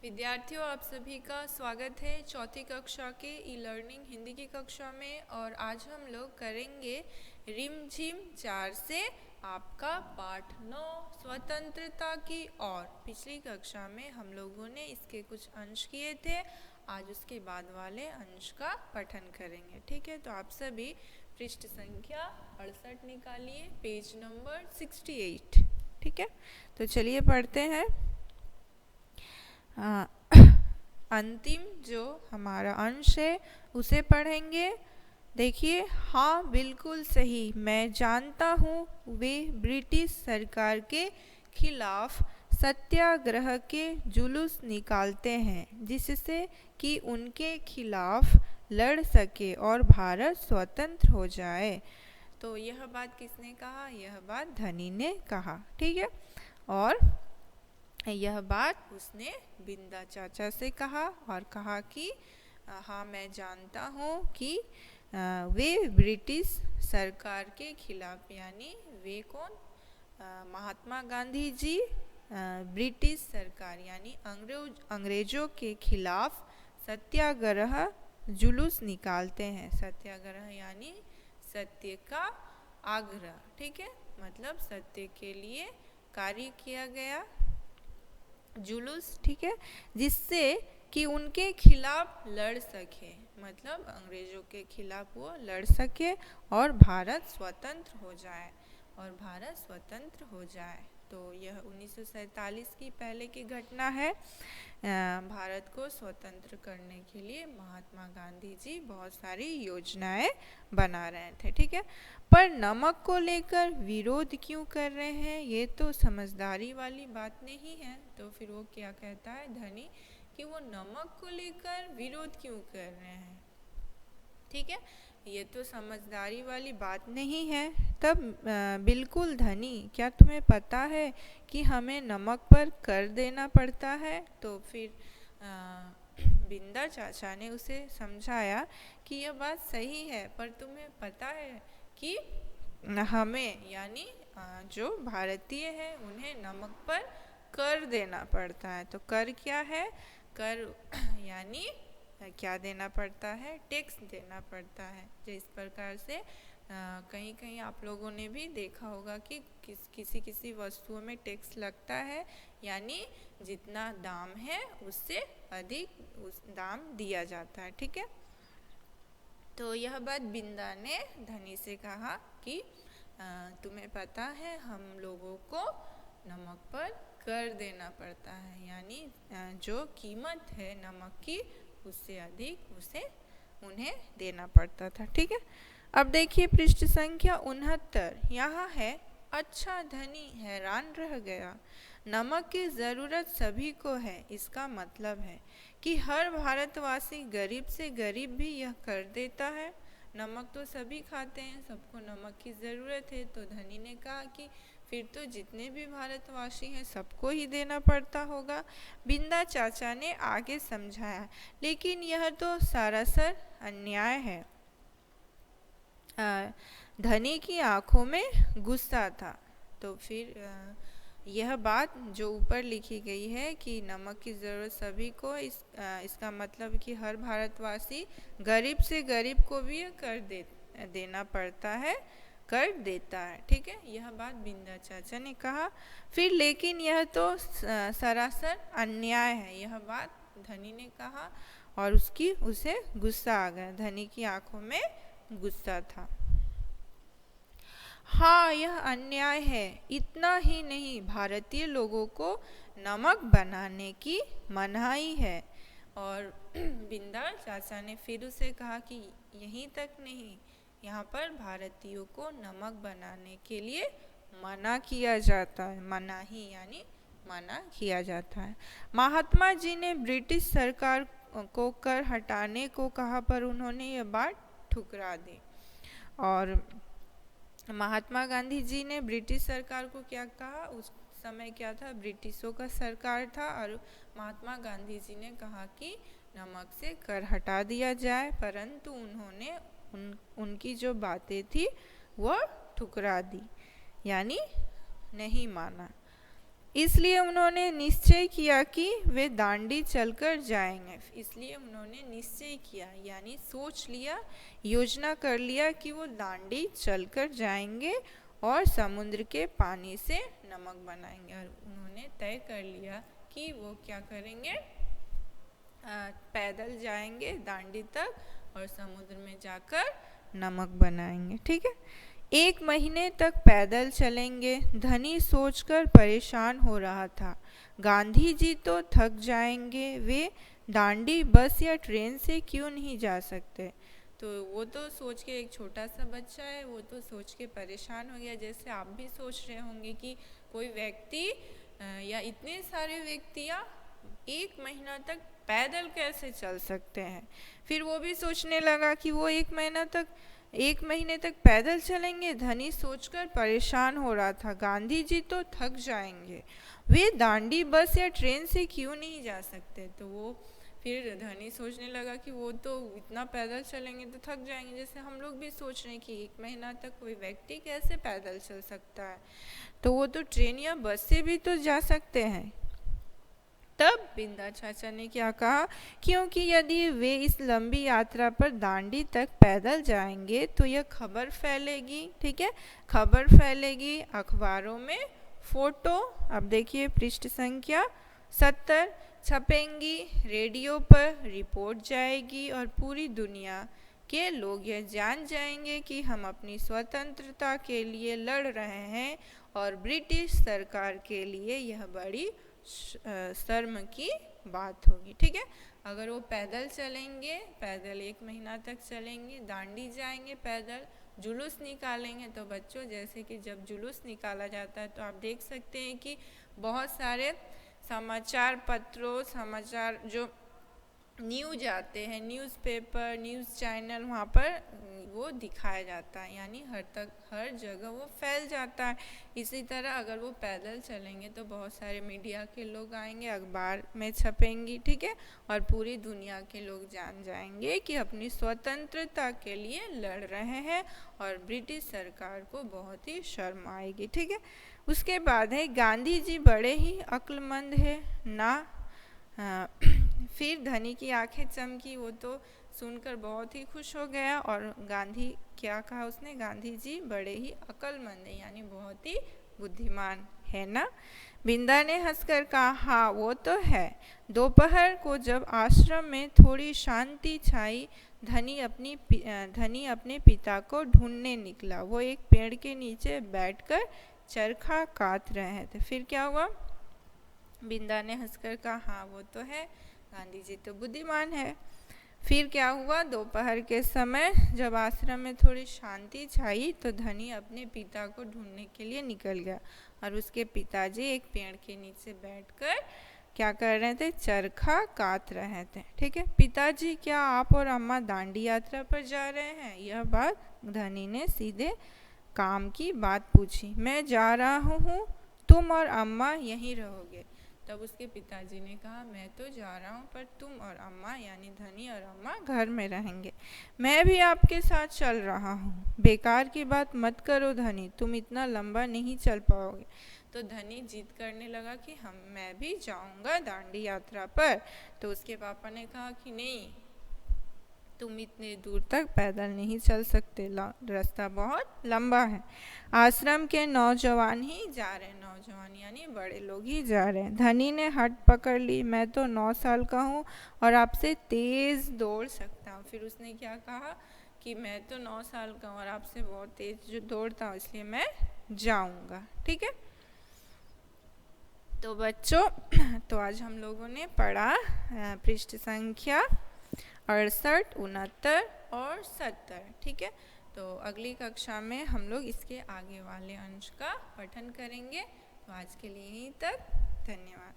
विद्यार्थियों, आप सभी का स्वागत है चौथी कक्षा के ई लर्निंग हिंदी की कक्षा में। और आज हम लोग करेंगे रिमझिम 4 से आपका पाठ 9 स्वतंत्रता की। और पिछली कक्षा में हम लोगों ने इसके कुछ अंश किए थे। आज उसके बाद वाले अंश का पठन करेंगे। ठीक है, तो आप सभी पृष्ठ संख्या 68 निकालिए, पेज नंबर 68। ठीक है, तो चलिए पढ़ते हैं। अंतिम जो हमारा अंश है उसे पढ़ेंगे। देखिए, हाँ बिल्कुल सही, मैं जानता हूँ वे ब्रिटिश सरकार के खिलाफ सत्याग्रह के जुलूस निकालते हैं जिससे कि उनके खिलाफ लड़ सके और भारत स्वतंत्र हो जाए। तो यह बात किसने कहा? यह बात धनी ने कहा। ठीक है, और यह बात उसने बिंदा चाचा से कहा और कहा कि हाँ मैं जानता हूँ कि वे ब्रिटिश सरकार के खिलाफ, यानी वे कौन? महात्मा गांधी जी ब्रिटिश सरकार यानी अंग्रेजों के खिलाफ सत्याग्रह जुलूस निकालते हैं। सत्याग्रह यानी सत्य का आग्रह। ठीक है, मतलब सत्य के लिए कार्य किया गया जुलूस। ठीक है, जिससे कि उनके खिलाफ लड़ सके, मतलब अंग्रेजों के खिलाफ वो लड़ सके और भारत स्वतंत्र हो जाए, और भारत स्वतंत्र हो जाए। तो यह 1947 की पहले की घटना है। भारत को स्वतंत्र करने के लिए महात्मा गांधी जी बहुत सारी योजनाएं बना रहे थे। ठीक है, पर नमक को लेकर विरोध क्यों कर रहे हैं? ये तो समझदारी वाली बात नहीं है। तो फिर वो क्या कहता है धनी कि वो नमक को लेकर विरोध क्यों कर रहे हैं? ठीक है, ये तो समझदारी वाली बात नहीं है। तब बिल्कुल धनी, क्या तुम्हें पता है कि हमें नमक पर कर देना पड़ता है? तो फिर बिंदा चाचा ने उसे समझाया कि यह बात सही है, पर तुम्हें पता है कि हमें यानी जो भारतीय हैं उन्हें नमक पर कर देना पड़ता है। तो कर क्या है? कर यानी क्या देना पड़ता है? टैक्स देना पड़ता है। जिस प्रकार से कहीं कहीं आप लोगों ने भी देखा होगा कि किसी वस्तुओं में टैक्स लगता है, यानी जितना दाम है उससे अधिक उस दाम दिया जाता है। ठीक है, तो यह बात बिंदा ने धनी से कहा कि तुम्हें पता है हम लोगों को नमक पर कर देना पड़ता है, यानी जो कीमत है नमक की उससे अधिक उन्हें देना पड़ता था। ठीक है, अब देखिए पृष्ठ संख्या 69 यहाँ है। अच्छा, धनी हैरान रह गया। नमक की ज़रूरत सभी को है, इसका मतलब है कि हर भारतवासी गरीब से गरीब भी यह कर देता है। नमक तो सभी खाते हैं, सबको नमक की ज़रूरत है। तो धनी ने कहा कि फिर तो जितने भी भारतवासी हैं सबको ही देना पड़ता होगा। बिंदा चाचा ने आगे समझाया, लेकिन यह तो सरासर अन्याय है। धनी की आंखों में गुस्सा था। तो फिर यह बात जो ऊपर लिखी गई है कि नमक की ज़रूरत सभी को, इसका मतलब कि हर भारतवासी गरीब से गरीब को भी कर देना पड़ता है, कर देता है। ठीक है, यह बात बिंदा चाचा ने कहा। फिर लेकिन यह तो सरासर अन्याय है, यह बात धनी ने कहा और उसे गुस्सा आ गया। धनी की आंखों में गुस्सा था। हाँ, यह अन्याय है। इतना ही नहीं, भारतीय लोगों को नमक बनाने की मनाही है। और बिंदा चाचा ने फिर उसे कहा कि यहीं तक नहीं, यहाँ पर भारतीयों को नमक बनाने के लिए मना किया जाता है। मनाही यानी मना किया जाता है। महात्मा जी ने ब्रिटिश सरकार को कर हटाने को कहा, पर उन्होंने यह बात ठुकरा दी। और महात्मा गांधी जी ने ब्रिटिश सरकार को क्या कहा? उस समय क्या था? ब्रिटिशों का सरकार था, और महात्मा गांधी जी ने कहा कि नमक से कर हटा दिया जाए, परंतु उन्होंने उनकी जो बातें थी वह ठुकरा दी, यानी नहीं माना। इसलिए उन्होंने निश्चय किया कि वे दांडी चलकर जाएंगे। इसलिए उन्होंने निश्चय किया यानी सोच लिया, योजना कर लिया कि वो दांडी चलकर जाएंगे और समुद्र के पानी से नमक बनाएंगे। और उन्होंने तय कर लिया कि वो क्या करेंगे, पैदल जाएंगे दांडी तक और समुद्र में जाकर नमक बनाएंगे। ठीक है, 1 महीने तक पैदल चलेंगे। धनी सोचकर परेशान हो रहा था, गांधी जी तो थक जाएंगे, वे दांडी बस या ट्रेन से क्यों नहीं जा सकते। तो वो तो सोच के, एक छोटा सा बच्चा है, वो तो सोच के परेशान हो गया। जैसे आप भी सोच रहे होंगे कि कोई व्यक्ति या इतने सारे व्यक्तियाँ 1 महीना तक पैदल कैसे चल सकते हैं। फिर वो भी सोचने लगा कि वो 1 महीने तक पैदल चलेंगे। धनी सोचकर परेशान हो रहा था, गांधी जी तो थक जाएंगे, वे दांडी बस या ट्रेन से क्यों नहीं जा सकते। तो वो फिर धनी सोचने लगा कि वो तो इतना पैदल चलेंगे तो थक जाएंगे। जैसे हम लोग भी सोच रहे हैं कि 1 महीना तक कोई व्यक्ति कैसे पैदल चल सकता है, तो वो तो ट्रेन या बस से भी तो जा सकते हैं। तब बिंदा चाचा ने क्या कहा, क्योंकि यदि वे इस लंबी यात्रा पर दांडी तक पैदल जाएंगे तो यह खबर फैलेगी। ठीक है, खबर फैलेगी, अखबारों में फोटो, अब देखिए पृष्ठ संख्या 70, छपेंगी, रेडियो पर रिपोर्ट जाएगी और पूरी दुनिया के लोग यह जान जाएंगे कि हम अपनी स्वतंत्रता के लिए लड़ रहे हैं और ब्रिटिश सरकार के लिए यह बड़ी शर्म की बात होगी। ठीक है, अगर वो पैदल चलेंगे, पैदल 1 महीना तक चलेंगे, दांडी जाएंगे पैदल, जुलूस निकालेंगे। तो बच्चों, जैसे कि जब जुलूस निकाला जाता है तो आप देख सकते हैं कि बहुत सारे समाचार पत्रों, समाचार जो न्यूज आते हैं, न्यूज़पेपर, न्यूज़ चैनल, वहाँ पर वो दिखाया जाता है, यानी हर जगह वो फैल जाता है। इसी तरह अगर वो पैदल चलेंगे तो बहुत सारे मीडिया के लोग आएंगे, अखबार में छपेंगी। ठीक है, और पूरी दुनिया के लोग जान जाएंगे कि अपनी स्वतंत्रता के लिए लड़ रहे हैं और ब्रिटिश सरकार को बहुत ही शर्म आएगी। ठीक है, उसके बाद है, गांधी जी बड़े ही अक्लमंद है ना। फिर धनी की आंखें चमकी, वो तो सुनकर बहुत ही खुश हो गया। और गांधी, क्या कहा उसने, गांधी जी बड़े ही अक्लमंद है, यानी बहुत ही बुद्धिमान है ना। बिंदा ने हंसकर कहा, हाँ वो तो है। दोपहर को जब आश्रम में थोड़ी शांति छाई, धनी अपने पिता को ढूंढने निकला। वो एक पेड़ के नीचे बैठकर चरखा काट रहे थे। फिर क्या हुआ, बिंदा ने हंसकर कहा, हाँ वो तो है, गांधी जी तो बुद्धिमान है। फिर क्या हुआ, दोपहर के समय जब आश्रम में थोड़ी शांति छाई तो धनी अपने पिता को ढूंढने के लिए निकल गया और उसके पिताजी एक पेड़ के नीचे बैठकर क्या कर रहे थे, चरखा काट रहे थे। ठीक है, पिताजी क्या आप और अम्मा दांडी यात्रा पर जा रहे हैं। यह बात धनी ने सीधे काम की बात पूछी। मैं जा रहा हूँ, तुम और अम्मा यहीं रहोगे। तब उसके पिताजी ने कहा, मैं तो जा रहा हूँ पर तुम और अम्मा, यानी धनी और अम्मा घर में रहेंगे। मैं भी आपके साथ चल रहा हूँ। बेकार की बात मत करो धनी, तुम इतना लंबा नहीं चल पाओगे। तो धनी जिद करने लगा कि मैं भी जाऊँगा दांडी यात्रा पर। तो उसके पापा ने कहा कि नहीं, तुम इतने दूर तक पैदल नहीं चल सकते, रास्ता बहुत लंबा है। आश्रम के नौजवान ही जा रहे हैं, नौजवान यानी बड़े लोग ही जा रहे हैं। धनी ने हट पकड़ ली, मैं तो 9 साल का हूँ और आपसे तेज़ दौड़ सकता हूँ। फिर उसने क्या कहा कि मैं तो 9 साल का हूँ और आपसे बहुत तेज़ दौड़ता हूँ, इसलिए मैं जाऊँगा। ठीक है, तो बच्चों, तो आज हम लोगों ने पढ़ा पृष्ठ संख्या 68, 69 और 70। ठीक है, तो अगली कक्षा में हम लोग इसके आगे वाले अंश का पठन करेंगे। तो आज के लिए यहीं तक, धन्यवाद।